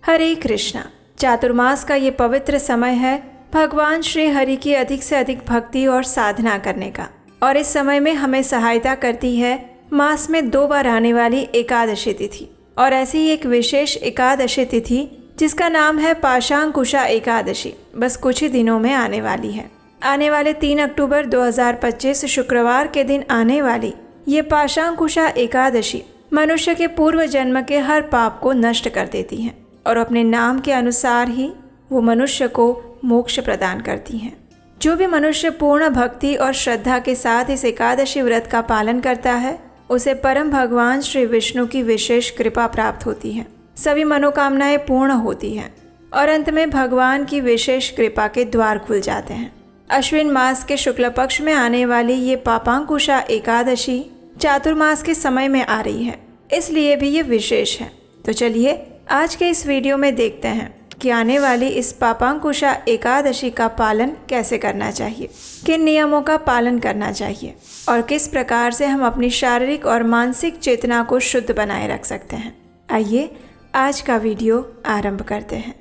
हरे कृष्णा। चातुर्मास का ये पवित्र समय है भगवान श्री हरि की अधिक से अधिक भक्ति और साधना करने का, और इस समय में हमें सहायता करती है मास में 2 बार आने वाली एकादशी तिथि। और ऐसी ही एक विशेष एकादशी तिथि जिसका नाम है पाशांकुशा एकादशी बस कुछ ही दिनों में आने वाली है। आने वाले 3 अक्टूबर 2025 शुक्रवार के दिन आने वाली ये पाशांकुशा एकादशी मनुष्य के पूर्व जन्म के हर पाप को नष्ट कर देती है और अपने नाम के अनुसार ही वो मनुष्य को मोक्ष प्रदान करती हैं। जो भी मनुष्य पूर्ण भक्ति और श्रद्धा के साथ इस एकादशी व्रत का पालन करता है उसे परम भगवान श्री विष्णु की विशेष कृपा प्राप्त होती है, सभी मनोकामनाएं पूर्ण होती हैं और अंत में भगवान की विशेष कृपा के द्वार खुल जाते हैं। अश्विन मास के शुक्ल पक्ष में आने वाली ये पापांकुशा एकादशी चातुर्मास के समय में आ रही है, इसलिए भी ये विशेष है। तो चलिए आज के इस वीडियो में देखते हैं कि आने वाली इस पापांकुशा एकादशी का पालन कैसे करना चाहिए, किन नियमों का पालन करना चाहिए और किस प्रकार से हम अपनी शारीरिक और मानसिक चेतना को शुद्ध बनाए रख सकते हैं। आइए आज का वीडियो आरंभ करते हैं।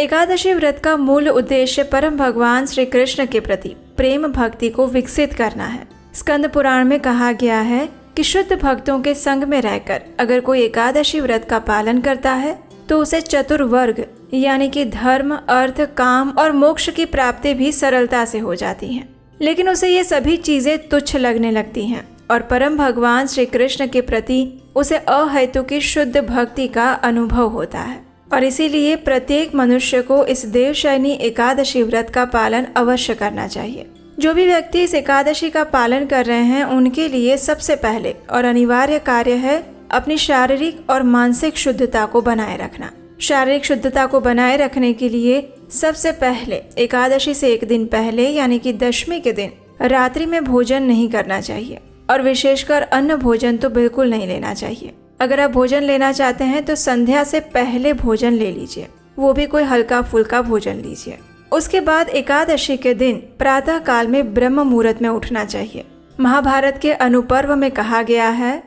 एकादशी व्रत का मूल उद्देश्य परम भगवान श्री कृष्ण के प्रति प्रेम भक्ति को विकसित करना है। स्कंद पुराण में कहा गया है कि शुद्ध भक्तों के संग में रहकर अगर कोई एकादशी व्रत का पालन करता है तो उसे चतुर्वर्ग यानी कि धर्म, अर्थ, काम और मोक्ष की प्राप्ति भी सरलता से हो जाती हैं। लेकिन उसे ये सभी चीजें तुच्छ लगने लगती हैं और परम भगवान श्री कृष्ण के प्रति उसे अहेतु की शुद्ध भक्ति का अनुभव होता है। और इसीलिए प्रत्येक मनुष्य को इस देवशयनी एकादशी व्रत का पालन अवश्य करना चाहिए। जो भी व्यक्ति इस एकादशी का पालन कर रहे हैं उनके लिए सबसे पहले और अनिवार्य कार्य है अपनी शारीरिक और मानसिक शुद्धता को बनाए रखना। शारीरिक शुद्धता को बनाए रखने के लिए सबसे पहले एकादशी से एक दिन पहले यानी कि दशमी के दिन रात्रि में भोजन नहीं करना चाहिए और विशेषकर अन्न भोजन तो बिल्कुल नहीं लेना चाहिए। अगर आप भोजन लेना चाहते हैं तो संध्या से पहले भोजन ले लीजिए, वो भी कोई हल्का फुल्का भोजन लीजिए। उसके बाद एकादशी के दिन प्रातः काल में ब्रह्म मुहूर्त में उठना चाहिए। महाभारत के अनुपर्व में कहा गया है,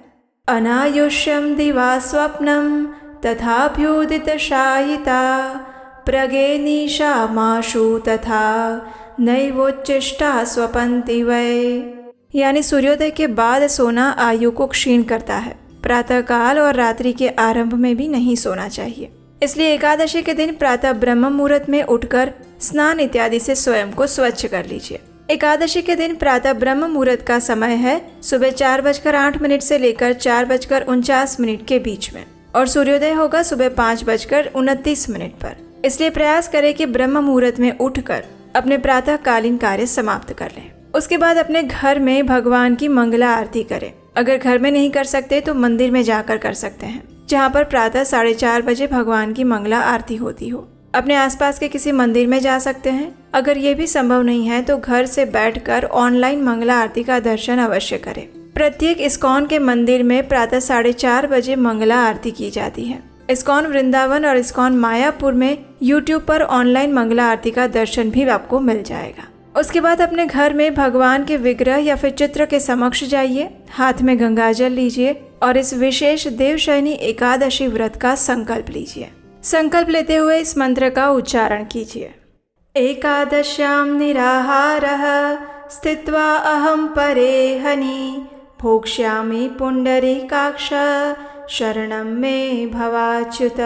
अनायुष्यम दिवा स्वप्नम तथाभ्युदित शायिता प्रगे निशा माशु तथा नैवोच्चिष्टा स्वपन्ति वै। यानी सूर्योदय के बाद सोना आयु को क्षीण करता है। प्रातः काल और रात्रि के आरंभ में भी नहीं सोना चाहिए। इसलिए एकादशी के दिन प्रातः ब्रह्म मुहूर्त में उठकर स्नान इत्यादि से स्वयं को स्वच्छ कर लीजिए। एकादशी के दिन प्रातः ब्रह्म मुहूर्त का समय है सुबह 4:08 से लेकर 4:49 के बीच में और सूर्योदय होगा सुबह 5:29 पर। इसलिए प्रयास करें कि ब्रह्म मुहूर्त में उठकर अपने प्रातःकालीन कार्य समाप्त कर लें। उसके बाद अपने घर में भगवान की मंगला आरती करें। अगर घर में नहीं कर सकते तो मंदिर में जाकर कर सकते हैं, जहाँ पर प्रातः 4:30 बजे भगवान की मंगला आरती होती हो। अपने आसपास के किसी मंदिर में जा सकते हैं। अगर ये भी संभव नहीं है तो घर से बैठकर ऑनलाइन मंगला आरती का दर्शन अवश्य करें। प्रत्येक इस्कॉन के मंदिर में प्रातः 4:30 बजे मंगला आरती की जाती है। इस्कॉन वृंदावन और इस्कॉन मायापुर में यूट्यूब पर ऑनलाइन मंगला आरती का दर्शन भी आपको मिल जाएगा। उसके बाद अपने घर में भगवान के विग्रह या फिर चित्र के समक्ष जाइए, हाथ में गंगाजल लीजिए और इस विशेष देवशयनी एकादशी व्रत का संकल्प लीजिए। संकल्प लेते हुए इस मंत्र का उच्चारण कीजिए। एकादश्याम निराहारः स्थित्वा अहम परे हनि भोक्ष्यामि पुंडरीकाक्ष शरणं मे भवाच्युत।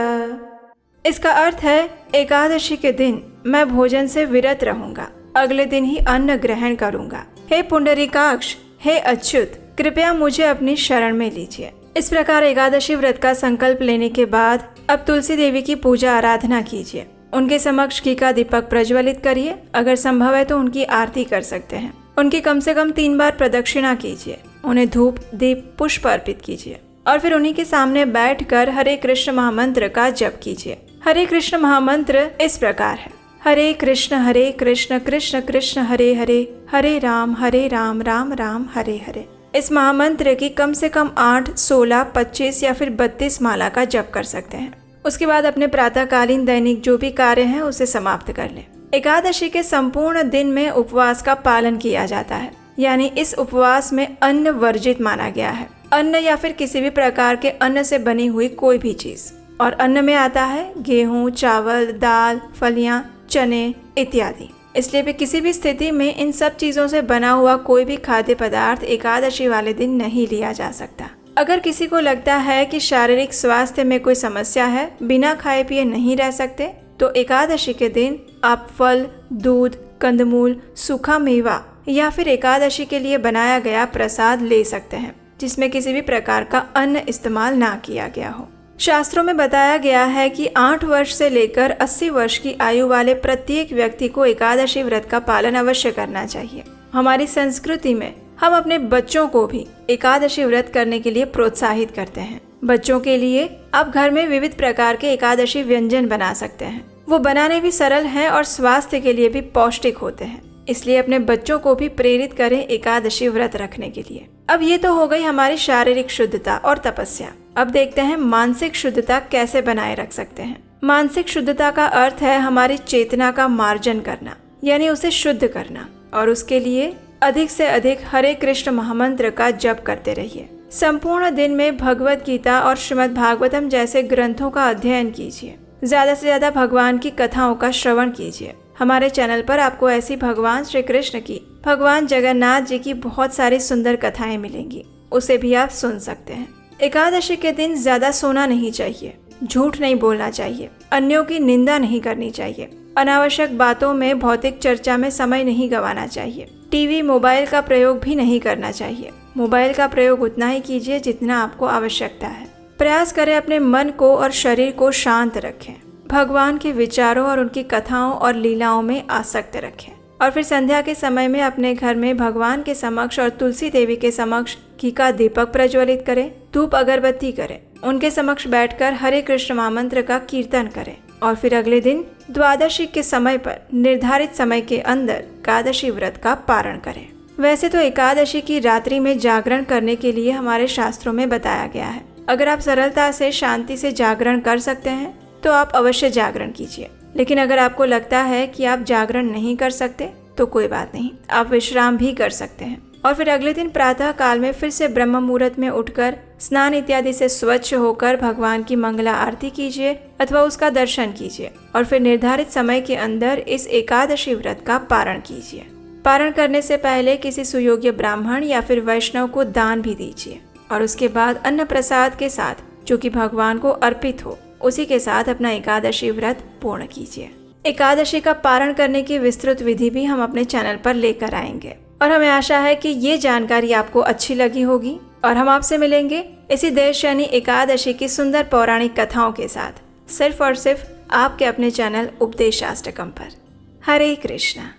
इसका अर्थ है एकादशी के दिन मैं भोजन से विरत रहूंगा, अगले दिन ही अन्न ग्रहण करूंगा। हे पुंडरीकाक्ष, हे अच्युत, कृपया मुझे अपनी शरण में लीजिए। इस प्रकार एकादशी व्रत का संकल्प लेने के बाद अब तुलसी देवी की पूजा आराधना कीजिए। उनके समक्ष घी का दीपक प्रज्वलित करिए। अगर संभव है तो उनकी आरती कर सकते हैं। उनकी कम से कम 3 बार प्रदक्षिणा कीजिए। उन्हें धूप, दीप, पुष्प अर्पित कीजिए और फिर उन्हीं के सामने बैठकर हरे कृष्ण महामंत्र का जप कीजिए। हरे कृष्ण महामंत्र इस प्रकार है, हरे कृष्ण कृष्ण कृष्ण हरे हरे, हरे राम राम राम हरे हरे। इस महामंत्र की कम से कम 8, 16, 25 या फिर 32 माला का जप कर सकते हैं। उसके बाद अपने प्रातःकालीन दैनिक जो भी कार्य है उसे समाप्त कर लें। एकादशी के संपूर्ण दिन में उपवास का पालन किया जाता है, यानी इस उपवास में अन्न वर्जित माना गया है। अन्न या फिर किसी भी प्रकार के अन्न से बनी हुई कोई भी चीज। और अन्न में आता है गेहूँ, चावल, दाल, फलियाँ, चने इत्यादि। इसलिए भी किसी भी स्थिति में इन सब चीज़ों से बना हुआ कोई भी खाद्य पदार्थ एकादशी वाले दिन नहीं लिया जा सकता। अगर किसी को लगता है कि शारीरिक स्वास्थ्य में कोई समस्या है, बिना खाए पिए नहीं रह सकते, तो एकादशी के दिन आप फल, दूध, कंदमूल, सूखा मेवा या फिर एकादशी के लिए बनाया गया प्रसाद ले सकते हैं, जिसमें किसी भी प्रकार का अन्न इस्तेमाल ना किया गया हो। शास्त्रों में बताया गया है कि 8 वर्ष से लेकर 80 वर्ष की आयु वाले प्रत्येक व्यक्ति को एकादशी व्रत का पालन अवश्य करना चाहिए। हमारी संस्कृति में हम अपने बच्चों को भी एकादशी व्रत करने के लिए प्रोत्साहित करते हैं। बच्चों के लिए आप घर में विविध प्रकार के एकादशी व्यंजन बना सकते हैं। वो बनाने भी सरल हैं और स्वास्थ्य के लिए भी पौष्टिक होते हैं। इसलिए अपने बच्चों को भी प्रेरित करें एकादशी व्रत रखने के लिए। अब ये तो हो गई हमारी शारीरिक शुद्धता और तपस्या। अब देखते हैं मानसिक शुद्धता कैसे बनाए रख सकते हैं। मानसिक शुद्धता का अर्थ है हमारी चेतना का मार्जन करना, यानी उसे शुद्ध करना, और उसके लिए अधिक से अधिक हरे कृष्ण महामंत्र का जप करते रहिए। संपूर्ण दिन में भगवत गीता और श्रीमद् भागवतम जैसे ग्रंथों का अध्ययन कीजिए। ज्यादा से ज्यादा भगवान की कथाओं का श्रवण कीजिए। हमारे चैनल पर आपको ऐसी भगवान श्री कृष्ण की, भगवान जगन्नाथ जी की बहुत सारी सुंदर कथाएं मिलेंगी, उसे भी आप सुन सकते हैं। एकादशी के दिन ज्यादा सोना नहीं चाहिए, झूठ नहीं बोलना चाहिए, अन्यों की निंदा नहीं करनी चाहिए, अनावश्यक बातों में, भौतिक चर्चा में समय नहीं गंवाना चाहिए, टीवी, मोबाइल का प्रयोग भी नहीं करना चाहिए। मोबाइल का प्रयोग उतना ही कीजिए जितना आपको आवश्यकता है। प्रयास करें अपने मन को और शरीर को शांत रखें, भगवान के विचारों और उनकी कथाओं और लीलाओं में आसक्त रखें, और फिर संध्या के समय में अपने घर में भगवान के समक्ष और तुलसी देवी के समक्ष घी का दीपक प्रज्वलित करें, धूप अगरबत्ती करें, उनके समक्ष बैठकर हरे कृष्ण महामंत्र का कीर्तन करें, और फिर अगले दिन द्वादशी के समय पर निर्धारित समय के अंदर एकादशी व्रत का पारण करें। वैसे तो एकादशी की रात्रि में जागरण करने के लिए हमारे शास्त्रों में बताया गया है। अगर आप सरलता से, शांति से जागरण कर सकते हैं तो आप अवश्य जागरण कीजिए। लेकिन अगर आपको लगता है कि आप जागरण नहीं कर सकते तो कोई बात नहीं, आप विश्राम भी कर सकते हैं। और फिर अगले दिन प्रातः काल में फिर से ब्रह्म मुहूर्त में उठकर स्नान इत्यादि से स्वच्छ होकर भगवान की मंगला आरती कीजिए अथवा उसका दर्शन कीजिए, और फिर निर्धारित समय के अंदर इस एकादशी व्रत का पारण कीजिए। पारण करने से पहले किसी सुयोग्य ब्राह्मण या फिर वैष्णव को दान भी दीजिए, और उसके बाद अन्न प्रसाद के साथ, जो कि भगवान को अर्पित हो, उसी के साथ अपना एकादशी व्रत पूर्ण कीजिए। एकादशी का पारण करने की विस्तृत विधि भी हम अपने चैनल पर लेकर आएंगे, और हमें आशा है कि ये जानकारी आपको अच्छी लगी होगी, और हम आपसे मिलेंगे इसी देवशयनी एकादशी की सुंदर पौराणिक कथाओं के साथ, सिर्फ और सिर्फ आपके अपने चैनल उपदेशाष्टकम पर। हरे कृष्णा।